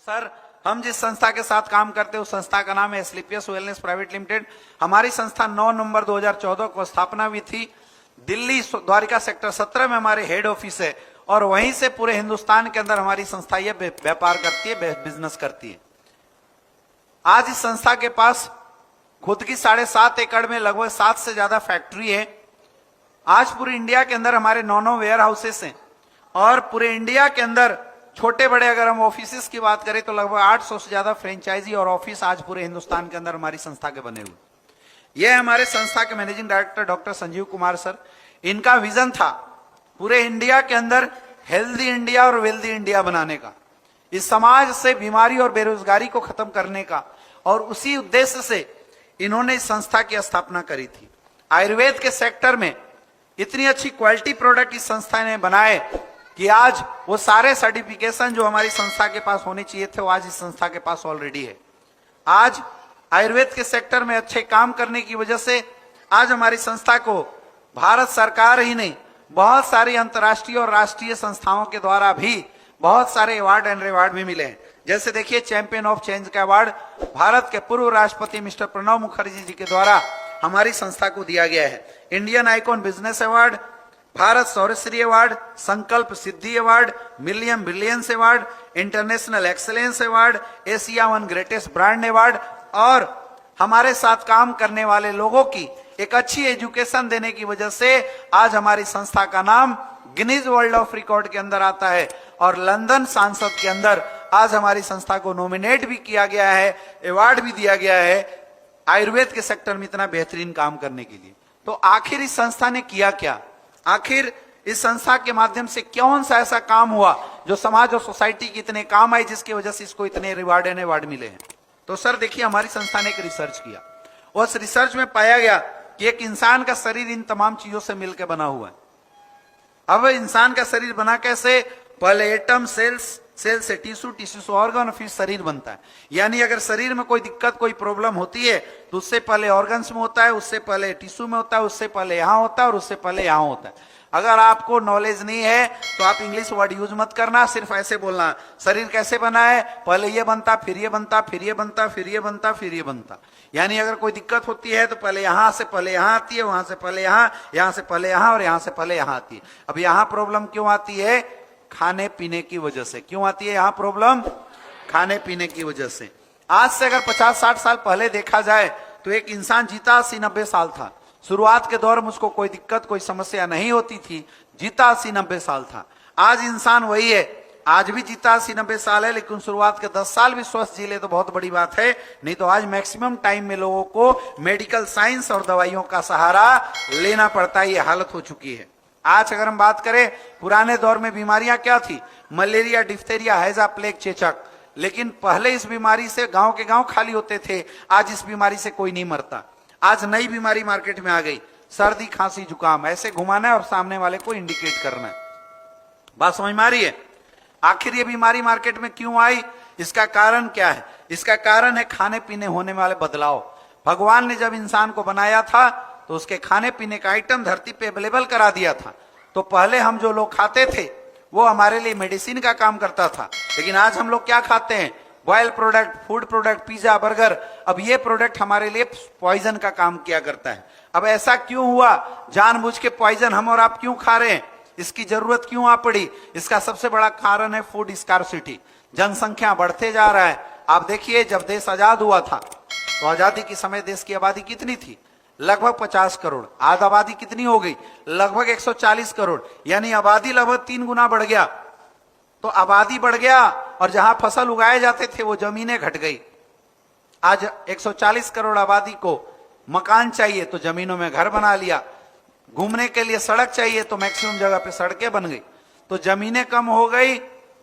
Sir, हम जिस संस्था के साथ काम करते हैं उस संस्था का नाम है एस्क्लेपियस वेलनेस प्राइवेट लिमिटेड। हमारी संस्था 9 नवंबर 2014 को स्थापना हुई थी। दिल्ली द्वारिका सेक्टर 17 में हमारे हेड ऑफिस है और वहीं से पूरे हिंदुस्तान के अंदर हमारी संस्था ये व्यापार करती है, बिजनेस करती है। आज इस संस्था के पास खुद की 7.5 एकड़ में लगभग 7 से ज्यादा फैक्ट्री है। आज पूरे इंडिया के अंदर हमारे 9 वेयर हाउसेस हैं और पूरे इंडिया के अंदर छोटे बड़े अगर हम ऑफिसेस की बात करें तो लगभग 800 से ज्यादा फ्रेंचाइजी और ऑफिस आज पूरे हिंदुस्तान के अंदर हमारी संस्था के बने हुए। यह हमारे संस्था के managing director doctor Sanjeev Kumar sir. इनका विजन था पूरे इंडिया के अंदर हेल्दी इंडिया और वेल्दी इंडिया बनाने का, इस समाज से बीमारी और बेरोजगारी को खत्म करने का, और उसी उद्देश्य से इन्होंने इस संस्था की स्थापना करी थी। आयुर्वेद के सेक्टर में इतनी अच्छी क्वालिटी प्रोडक्ट इस संस्था ने बनाए कि आज वो सारे सर्टिफिकेशन जो हमारी संस्था के पास होने चाहिए थे वो आज इस संस्था के पास ऑलरेडी है। आज आयुर्वेद के सेक्टर में अच्छे काम करने की वजह से आज हमारी संस्था को भारत सरकार ही नहीं, बहुत सारी अंतर्राष्ट्रीय और राष्ट्रीय संस्थाओं के द्वारा भी बहुत सारे अवार्ड एंड रिवार्ड भी मिले हैं। जैसे देखिए, चैंपियन ऑफ चेंज का अवार्ड भारत के पूर्व राष्ट्रपति मिस्टर प्रणब मुखर्जी जी के द्वारा हमारी संस्था को दिया गया है। Indian icon business award, Bharat Saurshri award, Sankalp Siddhi award, million brilliance award, international excellence award, Asia 1 greatest brand award, और हमारे साथ काम करने वाले लोगों की एक अच्छी एजुकेशन देने की वजह से आज हमारी संस्था का नाम गिनीज वर्ल्ड ऑफ रिकॉर्ड के अंदर आता है और लंदन सांसद के अंदर आज हमारी संस्था को नॉमिनेट भी किया गया है, अवार्ड भी दिया गया है आयुर्वेद के सेक्टर में इतना बेहतरीन काम करने के लिए। तो आखिर इस संस्था ने किया क्या? आखिर इस संस्था के माध्यम से कौन सा ऐसा काम हुआ जो समाज और सोसाइटी के इतने काम आए जिसकी वजह से इसको इतने रिवार्ड एंड अवार्ड मिले हैं? तो सर देखिए, हमारी संस्था ने एक रिसर्च किया। उस रिसर्च में पाया गया कि एक इंसान का शरीर इन तमाम चीजों से मिलकर बना हुआ है। अब इंसान का शरीर बना कैसे? पहले एटम, सेल्स, सेल से टिश्यू, टिश्यू से ऑर्गन, फिर शरीर बनता है। यानी अगर शरीर में कोई दिक्कत, कोई प्रॉब्लम होती है तो उससे पहले ऑर्गन्स में होता है, उससे पहले टिश्यू में होता है, उससे पहले यहां होता है और उससे पहले यहां होता है। अगर आपको नॉलेज नहीं है तो आप इंग्लिश वर्ड यूज मत करना, सिर्फ ऐसे बोलना शरीर कैसे बना है, पहले ये बनता, फिर ये बनता, फिर ये बनता, फिर ये बनता, फिर ये बनता। यानी अगर कोई दिक्कत होती है तो पहले यहां से पहले यहां आती है, वहां से पहले यहां, यहां से पहले यहां और यहां से पहले यहां आती है। अब यहां प्रॉब्लम क्यों आती है? खाने पीने की वजह से। क्यों आती है यहां प्रॉब्लम? खाने पीने की वजह से। आज से अगर 50-60 साल पहले देखा जाए तो एक इंसान जीता 80-90 साल था। शुरुआत के दौर में उसको कोई दिक्कत, कोई समस्या नहीं होती थी, जीता 80-90 साल था। आज इंसान वही है, आज भी जीता 80-90 साल है, लेकिन शुरुआत के 10 साल भी स्वस्थ जी ले तो बहुत बड़ी बात है। नहीं तो आज मैक्सिमम टाइम में लोगों को मेडिकल साइंस और दवाइयों का सहारा लेना पड़ता है। ये हालत हो चुकी है। आज अगर हम बात करें, पुराने दौर में बीमारियां क्या थी? मलेरिया, डिफ्थेरिया, हैजा, प्लेग, चेचक। लेकिन पहले इस बीमारी से गांव के गांव खाली होते थे। आज इस बीमारी से कोई नहीं मरता। आज नई बीमारी मार्केट में आ गई, सर्दी, खांसी, जुकाम। ऐसे घुमाना है और सामने वाले को इंडिकेट करना है। बात समझ में आ रही है? आखिर ये बीमारी मार्केट में क्यों आई? इसका कारण क्या है? इसका कारण है खाने पीने होने वाले बदलाव। भगवान ने जब इंसान को बनाया था तो उसके खाने पीने का आइटम धरती पे अवेलेबल करा दिया था। तो पहले हम जो लोग खाते थे वो हमारे लिए मेडिसिन का काम करता था, लेकिन आज हम लोग क्या खाते हैं? Boil product, food product, pizza, burger. अब ये प्रोडक्ट हमारे लिए पॉइजन का काम किया करता है। अब ऐसा क्यों हुआ? जानबूझ के पॉइजन हम और आप क्यों खा रहे हैं? इसकी जरूरत क्यों आ पड़ी? इसका सबसे बड़ा कारण है फूड स्कार्सिटी। जनसंख्या बढ़ते जा रहा है। आप देखिए, जब देश आजाद हुआ था तो आजादी के समय देश की आबादी कितनी थी? लगभग 50 करोड़। आज आबादी कितनी हो गई? लगभग 140 करोड़। यानी आबादी लगभग 3 गुना बढ़ गया। तो आबादी बढ़ गया और जहां फसल उगाए जाते थे वो जमीनें घट गई। आज 140 करोड़ आबादी को मकान चाहिए तो जमीनों में घर बना लिया, घूमने के लिए सड़क चाहिए तो मैक्सिमम जगह पे सड़कें बन गई। तो जमीनें कम हो गई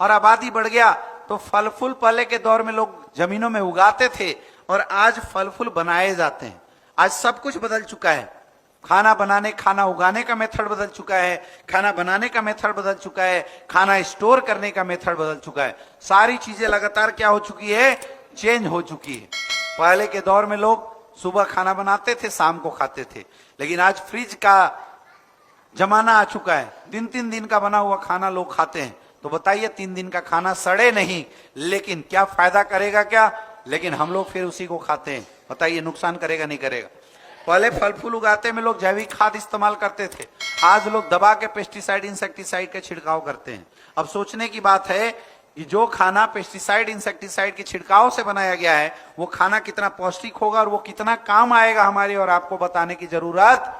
और आबादी बढ़ गया। तो फल फूल पहले के दौर में लोग जमीनों में उगाते थे और आज फल फूल बनाए जाते हैं। आज सब कुछ बदल चुका है। खाना बनाने, खाना उगाने का मेथड बदल चुका है, खाना बनाने का मेथड बदल चुका है, खाना स्टोर करने का मेथड बदल चुका है। सारी चीजें लगातार क्या हो चुकी है? चेंज हो चुकी है। पहले के दौर में लोग सुबह खाना बनाते थे, शाम को खाते थे, लेकिन आज फ्रिज का जमाना आ चुका है। 3-3 दिन का बना हुआ खाना लोग खाते हैं। तो बताइए 3 दिन का खाना सड़े नहीं, लेकिन क्या फायदा करेगा क्या? लेकिन हम लोग फिर उसी को खाते हैं। बताइए नुकसान करेगा नहीं करेगा? पहले फल फूल उगाते में लोग जैविक खाद इस्तेमाल करते थे, आज लोग दबा के पेस्टिसाइड इंसेक्टिसाइड का छिड़काव करते हैं। अब सोचने की बात है कि जो खाना पेस्टिसाइड इंसेक्टिसाइड के छिड़काव से बनाया गया है वो खाना कितना पौष्टिक होगा और वो कितना काम आएगा हमारी और आपको बताने की जरूरत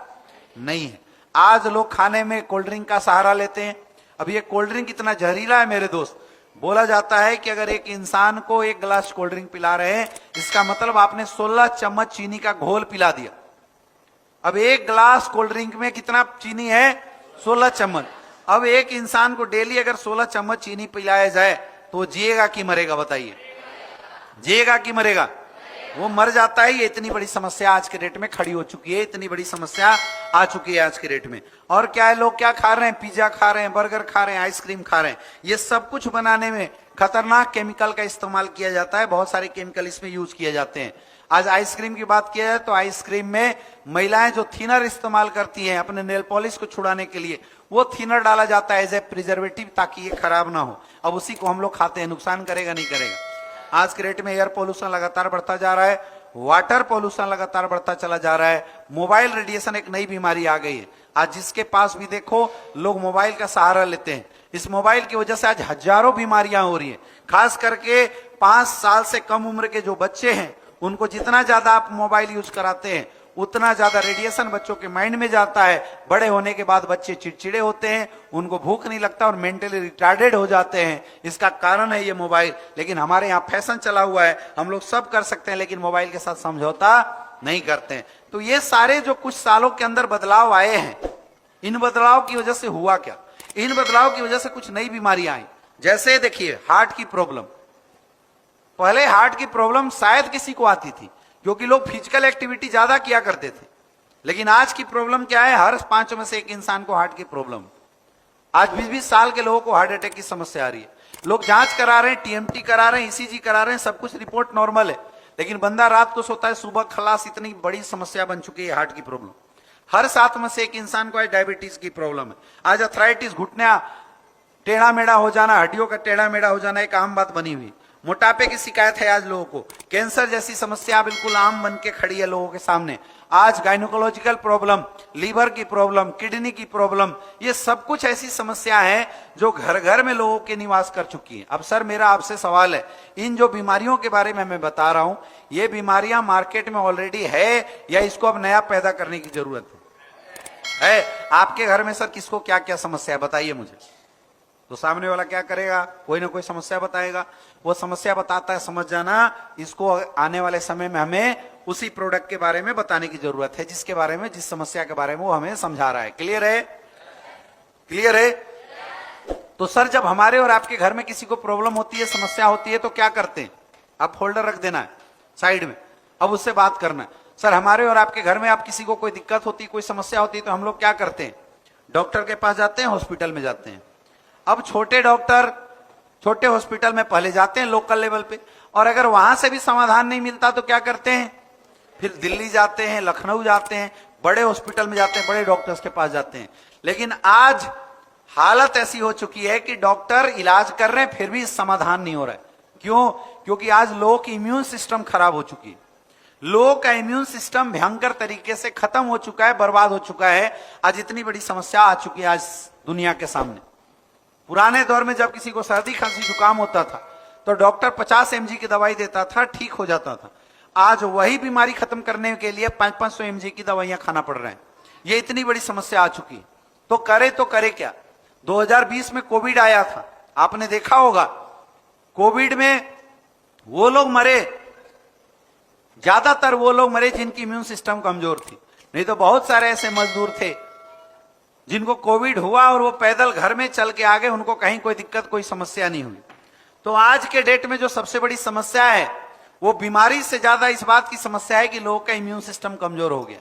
नहीं है। आज लोग खाने में कोल्ड ड्रिंक का सहारा लेते हैं। अब ये कोल्ड ड्रिंक इतना जहरीला है मेरे दोस्त, बोला जाता है कि अगर एक इंसान को 1 गिलास कोल्ड ड्रिंक पिला रहे हैं, इसका मतलब आपने 16 चम्मच चीनी का घोल पिला दिया। अब 1 गिलास कोल्ड ड्रिंक में कितना चीनी है? 16 चम्मच। अब एक इंसान को डेली अगर 16 चम्मच चीनी पिलाया जाए तो जिएगा कि मरेगा? बताइए, जिएगा कि मरेगा? वो मर जाता है। ये इतनी बड़ी समस्या आज के डेट में खड़ी हो चुकी है, इतनी बड़ी समस्या आ चुकी है आज के डेट में। और क्या है, लोग क्या खा रहे हैं? पिज्जा खा रहे हैं, बर्गर खा रहे हैं, आइसक्रीम खा रहे हैं। ये सब कुछ बनाने में खतरनाक केमिकल का इस्तेमाल किया जाता है, बहुत सारे केमिकल इसमें यूज किए जाते हैं। आज आइसक्रीम की बात किया जाए तो आइसक्रीम में महिलाएं जो थिनर इस्तेमाल करती हैं अपने नेल पॉलिश को छुड़ाने के लिए, वो थिनर डाला जाता है एज ए प्रिजर्वेटिव, ताकि ये खराब ना हो। अब उसी को हम लोग खाते हैं, नुकसान करेगा नहीं करेगा? आज के रेट में एयर पोल्यूशन लगातार बढ़ता जा रहा है, वाटर पोल्यूशन लगातार बढ़ता चला जा रहा है, मोबाइल रेडिएशन एक नई बीमारी आ गई है। आज जिसके पास भी देखो लोग मोबाइल का सहारा लेते हैं। इस मोबाइल की वजह से आज हजारों बीमारियां हो रही हैं। खास करके 5 साल से कम उम्र के जो बच्चे हैं उनको जितना ज्यादा आप मोबाइल यूज कराते हैं उतना ज्यादा रेडिएशन बच्चों के माइंड में जाता है। बड़े होने के बाद बच्चे चिड़चिड़े होते हैं, उनको भूख नहीं लगता और मेंटली रिटार्डेड हो जाते हैं। इसका कारण है ये मोबाइल। लेकिन हमारे यहाँ फैशन चला हुआ है, हम लोग सब कर सकते हैं लेकिन मोबाइल के साथ समझौता नहीं करते हैं। तो ये सारे जो कुछ सालों के अंदर बदलाव आए हैं, इन बदलाव की वजह से हुआ क्या? इन बदलाव की वजह से कुछ नई बीमारियां आई। जैसे देखिए हार्ट की प्रॉब्लम। पहले हार्ट की प्रॉब्लम शायद किसी को आती थी क्योंकि लोग फिजिकल एक्टिविटी ज्यादा किया करते थे। लेकिन आज की प्रॉब्लम क्या है? हर 5 में से 1 इंसान को हार्ट की प्रॉब्लम। आज 20-20 साल के लोगों को हार्ट अटैक की समस्या आ रही है। लोग जांच करा रहे हैं, टीएमटी करा रहे हैं, ईसीजी करा रहे हैं, सब कुछ रिपोर्ट नॉर्मल है, लेकिन बंदा रात को सोता है, सुबह खलास। इतनी बड़ी समस्या बन चुकी है हार्ट की प्रॉब्लम। हर 7 में से 1 इंसान को आज डायबिटीज की प्रॉब्लम है। आज अर्थराइटिस, घुटना टेढ़ा मेढ़ा हो जाना, हड्डियों का टेढ़ा मेढ़ा हो जाना एक आम बात बनी हुई। मोटापे की शिकायत है आज लोगों को। कैंसर जैसी समस्या बिल्कुल आम बन के खड़ी है लोगों के सामने। आज गायनोकोलॉजिकल प्रॉब्लम, लीवर की प्रॉब्लम, किडनी की प्रॉब्लम, ये सब कुछ ऐसी समस्या है जो घर घर में लोगों के निवास कर चुकी है। अब सर मेरा आपसे सवाल है, इन जो बीमारियों के बारे में मैं बता रहा हूं, ये बीमारियां मार्केट में ऑलरेडी है या इसको अब नया पैदा करने की जरूरत है? आपके घर में सर किसको क्या क्या समस्या है बताइए मुझे। तो सामने वाला क्या करेगा? कोई ना कोई समस्या बताएगा। वो समस्या बताता है, समझ जाना इसको आने वाले समय में हमें उसी प्रोडक्ट के बारे में बताने की जरूरत है जिसके बारे में, जिस समस्या के बारे में वो हमें समझा रहा है। क्लियर है? क्लियर है? तो सर जब हमारे और आपके घर में किसी को प्रॉब्लम होती है, समस्या होती है, तो क्या करते हैं? आप फोल्डर रख देना है साइड में, अब उससे बात करना है। सर हमारे और आपके घर में आप किसी को कोई दिक्कत होती, कोई समस्या होती है, तो हम लोग क्या करते हैं? डॉक्टर के पास जाते हैं, हॉस्पिटल में जाते हैं। अब छोटे डॉक्टर छोटे हॉस्पिटल में पहले जाते हैं लोकल लेवल पे, और अगर वहां से भी समाधान नहीं मिलता तो क्या करते हैं? फिर दिल्ली जाते हैं, लखनऊ जाते हैं, बड़े हॉस्पिटल में जाते हैं, बड़े डॉक्टर्स के पास जाते हैं। लेकिन आज हालत ऐसी हो चुकी है कि डॉक्टर इलाज कर रहे हैं फिर भी समाधान नहीं हो रहा है। क्यों? क्योंकि आज लोगों की इम्यून सिस्टम खराब हो चुकी है। लोगों का इम्यून सिस्टम भयंकर तरीके से खत्म हो चुका है, बर्बाद हो चुका है। आज इतनी बड़ी समस्या आ चुकी है आज दुनिया के सामने। पुराने दौर में जब किसी को सर्दी खांसी जुकाम होता था तो डॉक्टर 50 mg की दवाई देता था, ठीक हो जाता था। आज वही बीमारी खत्म करने के लिए 500-500 mg की दवाइयां खाना पड़ रहा है। ये इतनी बड़ी समस्या आ चुकी है। तो करे क्या? 2020 में कोविड आया था, आपने देखा होगा। कोविड में वो लोग मरे, ज्यादातर वो लोग मरे जिनकी इम्यून सिस्टम कमजोर थी। नहीं तो बहुत सारे ऐसे मजदूर थे जिनको कोविड हुआ और वो पैदल घर में चल के आ गए, उनको कहीं कोई दिक्कत, कोई समस्या नहीं हुई। तो आज के डेट में जो सबसे बड़ी समस्या है वो बीमारी से ज्यादा इस बात की समस्या है कि लोगों का इम्यून सिस्टम कमजोर हो गया।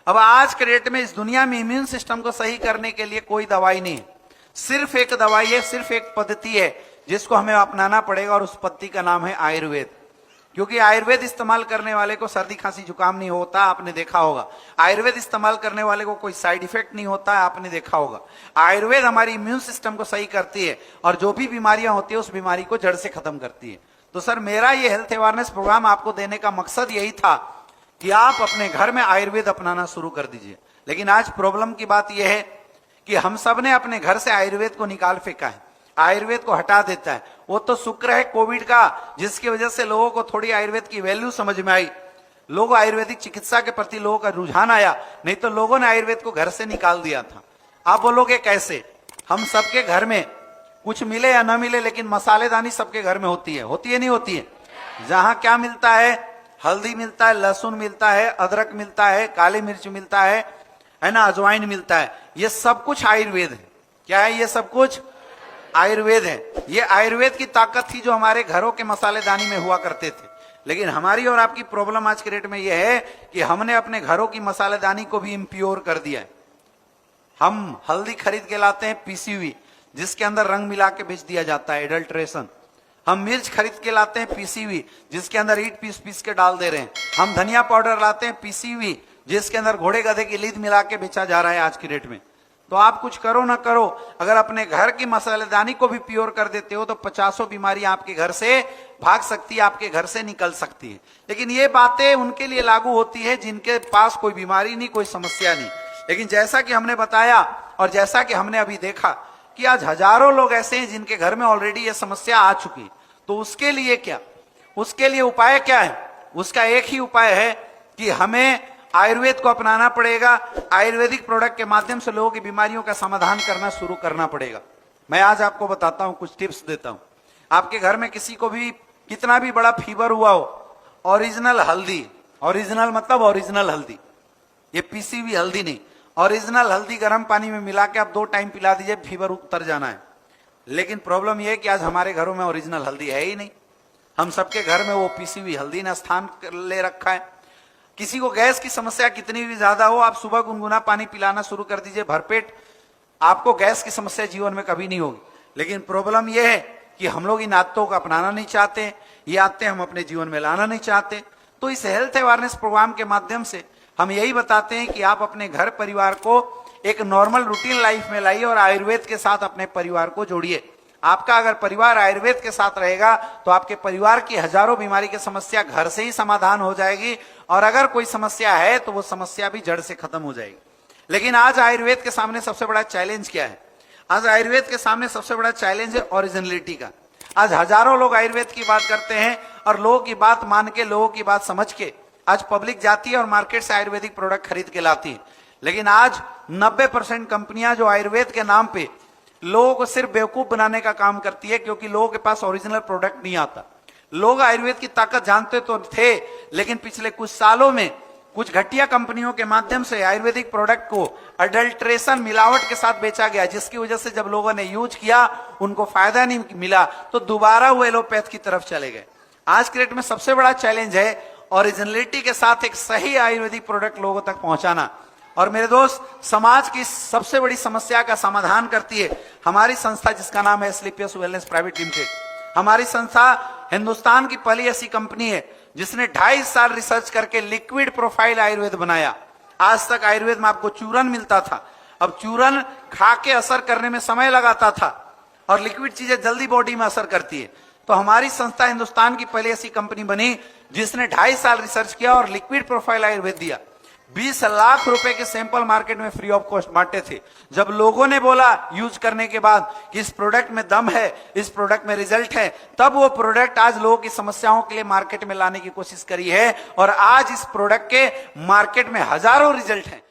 अब आज के डेट में इस दुनिया में इम्यून सिस्टम को सही करने के लिए कोई दवाई नहीं है, सिर्फ एक दवाई है, सिर्फ एक पद्धति है जिसको हमें अपनाना पड़ेगा, और उस पद्धति का नाम है आयुर्वेद। क्योंकि आयुर्वेद इस्तेमाल करने वाले को सर्दी खांसी जुकाम नहीं होता, आपने देखा होगा। आयुर्वेद इस्तेमाल करने वाले को कोई साइड इफेक्ट नहीं होता, आपने देखा होगा। आयुर्वेद हमारी इम्यून सिस्टम को सही करती है और जो भी बीमारियां होती है उस बीमारी को जड़ से खत्म करती है। तो सर, मेरा ये हेल्थ अवेयरनेस प्रोग्राम आपको देने का मकसद यही था कि आप अपने घर में आयुर्वेद अपनाना शुरू कर दीजिए। लेकिन आज प्रॉब्लम की बात यह है कि हम सब ने अपने घर से आयुर्वेद को निकाल फेंका है, आयुर्वेद को हटा देता है। वो तो शुक्र है कोविड का, जिसकी वजह से लोगों को थोड़ी आयुर्वेद की वैल्यू समझ में आई, लोग आयुर्वेदिक चिकित्सा के प्रति लोगों का रुझान आया, नहीं तो लोगों ने आयुर्वेद को घर से निकाल दिया था। आप बोलोगे कैसे? हम सबके घर में कुछ मिले या ना मिले, लेकिन मसालेदानी सबके घर में होती है नहीं होती है? जहां क्या मिलता है? हल्दी मिलता है, लहसुन मिलता है, अदरक मिलता है, काली मिर्च मिलता है ना, अजवाइन मिलता है। ये सब कुछ आयुर्वेद है। क्या है? ये सब कुछ आयुर्वेद है। ये आयुर्वेद की ताकत थी जो हमारे घरों के मसालेदानी में हुआ करते थे। लेकिन हमारी और आपकी प्रॉब्लम आज के डेट में यह है कि हमने अपने घरों की मसालेदानी को भी इम्प्योर कर दिया है। हम हल्दी खरीद के लाते हैं पीसी हुई, जिसके अंदर रंग मिला के बेच दिया जाता है, एडल्ट्रेशन। हम मिर्च खरीद के लाते हैं पीसी हुई, जिसके अंदर ईट पीस पीस के डाल दे रहे हैं। हम धनिया पाउडर लाते हैं पीसी हुई, जिसके अंदर घोड़े गधे की लीद मिला के बेचा जा रहा है आज की डेट में। तो आप कुछ करो ना करो, अगर अपने घर की मसालेदानी को भी प्योर कर देते हो तो 50 बीमारी आपके घर से भाग सकती है, आपके घर से निकल सकती है। लेकिन ये बातें उनके लिए लागू होती है जिनके पास कोई बीमारी नहीं, कोई समस्या नहीं। लेकिन जैसा कि हमने बताया और जैसा कि हमने अभी देखा कि आज हजारों लोग ऐसे हैं जिनके घर में ऑलरेडी ये समस्या आ चुकी। तो उसके लिए क्या? उसके लिए उपाय क्या है? उसका एक ही उपाय है कि हमें आयुर्वेद को अपनाना पड़ेगा। आयुर्वेदिक प्रोडक्ट के माध्यम से लोगों की बीमारियों का समाधान करना शुरू करना पड़ेगा। मैं आज आपको बताता हूं, कुछ टिप्स देता हूं। आपके घर में किसी को भी कितना भी बड़ा फीवर हुआ हो, ओरिजिनल हल्दी, ओरिजिनल मतलब ओरिजिनल हल्दी, ये पीसी हुई हल्दी नहीं, ओरिजिनल हल्दी गर्म पानी में मिला के आप 2 टाइम पिला दीजिए, फीवर उतर जाना है। लेकिन प्रॉब्लम यह है कि आज हमारे घरों में ओरिजिनल हल्दी है ही नहीं। हम सबके घर में वो पीसी हुई हल्दी ने स्थान ले रखा है। किसी को गैस की समस्या कितनी भी ज्यादा हो, आप सुबह गुनगुना पानी पिलाना शुरू कर दीजिए भरपेट, आपको गैस की समस्या जीवन में कभी नहीं होगी। लेकिन प्रॉब्लम यह है कि हम लोग इन आदतों को अपनाना नहीं चाहते, ये आदतें हम अपने जीवन में लाना नहीं चाहते। तो इस हेल्थ अवेयरनेस प्रोग्राम के माध्यम से हम यही बताते हैं कि आप अपने घर परिवार को एक नॉर्मल रूटीन लाइफ में लाइए और आयुर्वेद के साथ अपने परिवार को जोड़िए। आपका अगर परिवार आयुर्वेद के साथ रहेगा तो आपके परिवार की हजारों बीमारी की समस्या घर से ही समाधान हो जाएगी, और अगर कोई समस्या है तो वो समस्या भी जड़ से खत्म हो जाएगी। लेकिन आज आयुर्वेद के सामने सबसे बड़ा चैलेंज क्या है? आज आयुर्वेद के सामने सबसे बड़ा चैलेंज है ओरिजिनलिटी का। आज हजारों लोग आयुर्वेद की बात करते हैं और लोगों की बात मान के, लोगों की बात समझ के आज पब्लिक जाती है और मार्केट से आयुर्वेदिक प्रोडक्ट खरीद के लाती है। लेकिन आज 90% कंपनियां जो आयुर्वेद के नाम पे लोगों को सिर्फ बेवकूफ बनाने का काम करती है, क्योंकि लोगों के पास ओरिजिनल प्रोडक्ट नहीं आता। लोग आयुर्वेद की ताकत जानते तो थे, लेकिन पिछले कुछ सालों में कुछ घटिया कंपनियों के माध्यम से आयुर्वेदिक प्रोडक्ट को अडल्ट्रेशन, मिलावट के साथ बेचा गया, जिसकी वजह से जब लोगों ने यूज किया उनको फायदा नहीं मिला तो दोबारा वो एलोपैथ की तरफ चले गए। आज के डेट में सबसे बड़ा चैलेंज है ओरिजिनलिटी के साथ एक सही आयुर्वेदिक प्रोडक्ट लोगों तक पहुंचाना। और मेरे दोस्त, समाज की सबसे बड़ी समस्या का समाधान करती है हमारी संस्था, जिसका नाम है एस्क्लेपियस वेलनेस प्राइवेट लिमिटेड। हमारी संस्था हिंदुस्तान की पहली ऐसी कंपनी है जिसने 2.5 साल रिसर्च करके लिक्विड प्रोफाइल आयुर्वेद बनाया। आज तक आयुर्वेद में आपको चूरन मिलता था, अब चूरन खा के असर करने में समय लगाता था और लिक्विड चीजें जल्दी बॉडी में असर करती है। तो हमारी संस्था हिंदुस्तान की पहली ऐसी कंपनी बनी जिसने 2.5 साल रिसर्च किया और लिक्विड प्रोफाइल आयुर्वेद दिया। 20 लाख रुपए के सैंपल मार्केट में फ्री ऑफ कॉस्ट बांटे थे। जब लोगों ने बोला यूज करने के बाद कि इस प्रोडक्ट में दम है, इस प्रोडक्ट में रिजल्ट है, तब वो प्रोडक्ट आज लोगों की समस्याओं के लिए मार्केट में लाने की कोशिश करी है और आज इस प्रोडक्ट के मार्केट में हजारों रिजल्ट हैं।